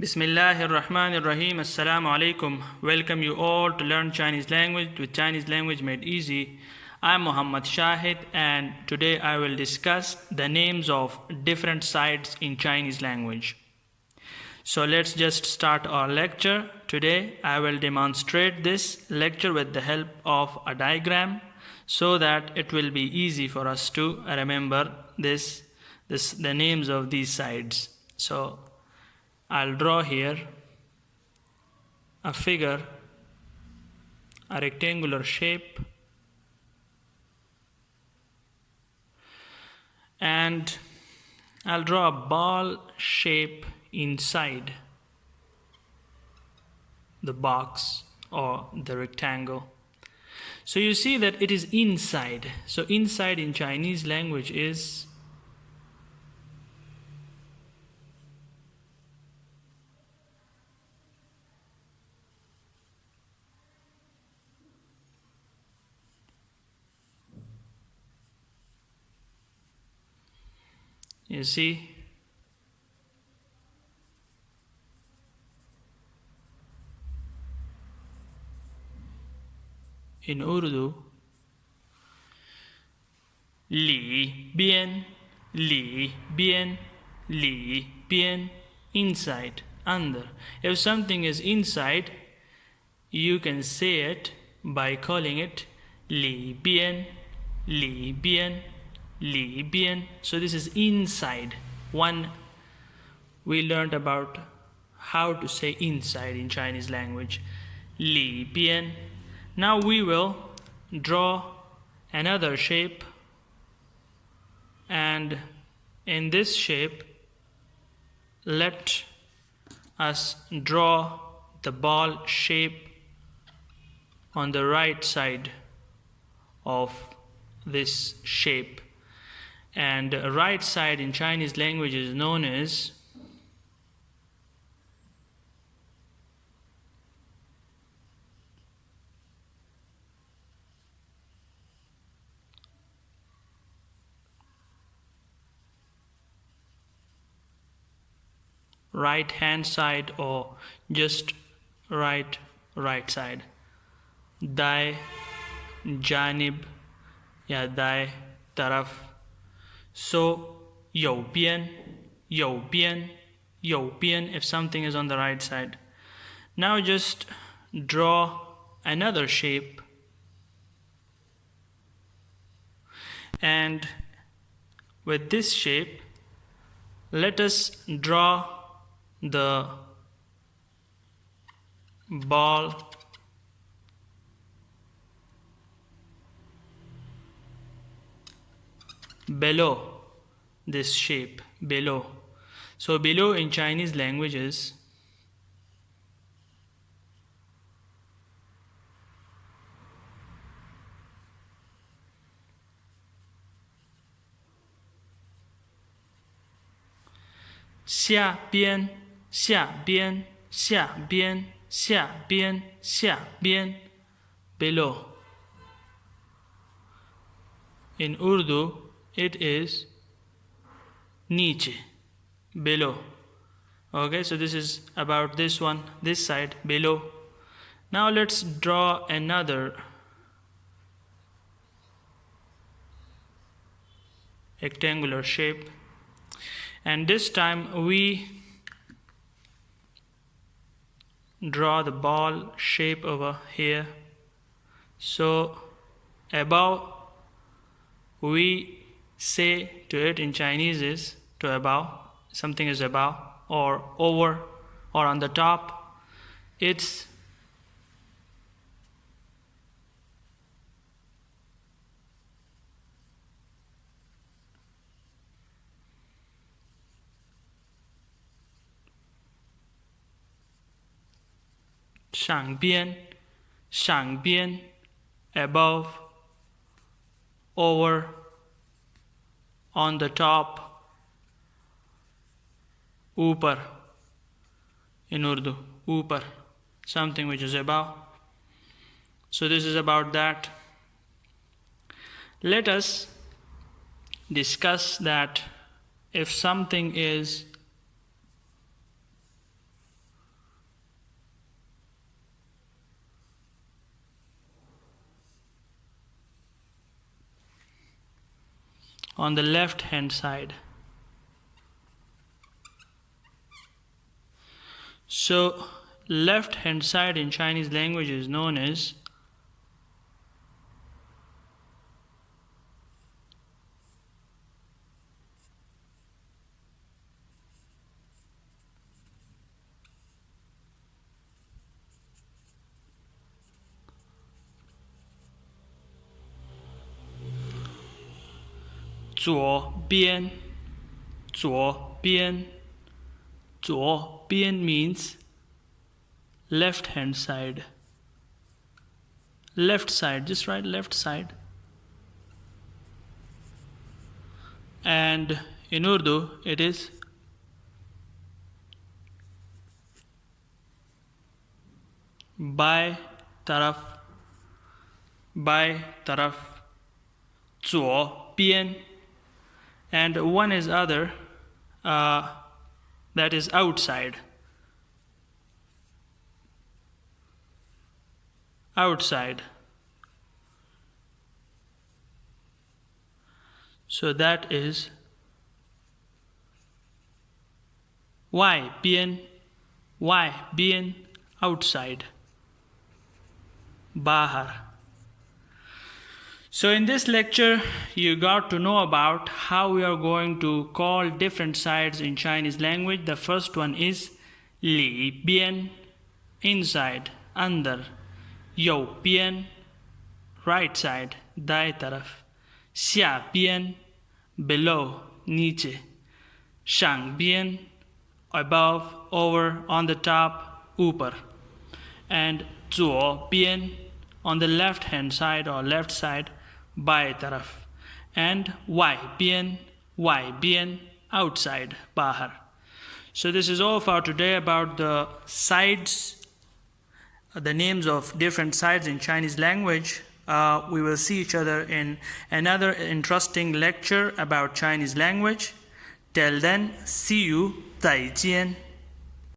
Bismillahir Rahmanir Rahim. Assalamu alaikum. Welcome you all to learn Chinese language with Chinese language made easy. I'm Muhammad Shahid and today I will discuss the names of different sides in Chinese language. So let's just start our lecture. Today I will demonstrate this lecture with the help of a diagram so that it will be easy for us to remember the names of these sides. So I'll draw here a figure, a rectangular shape, and I'll draw a ball shape inside the box or the rectangle. So you see that it is inside. So inside in Chinese language is you see in Urdu li bien, li bien, li bien, inside, under. If something is inside, you can say it by calling it li bien, li bien, li bien. So this is inside. We learned about how to say inside in Chinese language. Li bien. Now we will draw another shape, and in this shape let us draw the ball shape on the right side of this shape. And right side in Chinese language is known as right hand side or just right side. Dai janib ya dai taraf. So you bian if something is on the right side. Now just draw another shape, and with this shape let us draw the ball below this shape, below. So below in Chinese language is xia bian, below. In Urdu it is niche, below. Okay, so this is about this one, this side, below. Now let's draw another rectangular shape, and this time we draw the ball shape over here. So above, we say to it in Chinese is to above, something is above or over or on the top. It's shang bian, above, over, on the top, upar in Urdu, upar, something which is above. So this is about that. Let us discuss that if something is on the left hand side. So left hand side in Chinese language is known as 左边 左边 左边 means left hand side. Left side, just write left side. And in Urdu it is बाएं तरफ 左边 and one is other that is outside. So that is 外边 outside, bahar. So in this lecture, you got to know about how we are going to call different sides in Chinese language. The first one is 里边 inside, andar, 右边 right side, दाएं तरफ, 下边 below, नीचे, 上边 above, over, on the top, ऊपर, and 左边 on the left hand side or left side, बाएं तरफ, and 外边 outside, bahar. So this is all for today about the sides, the names of different sides in Chinese language. We will see each other in another interesting lecture about Chinese language. Till then, see you, 再见.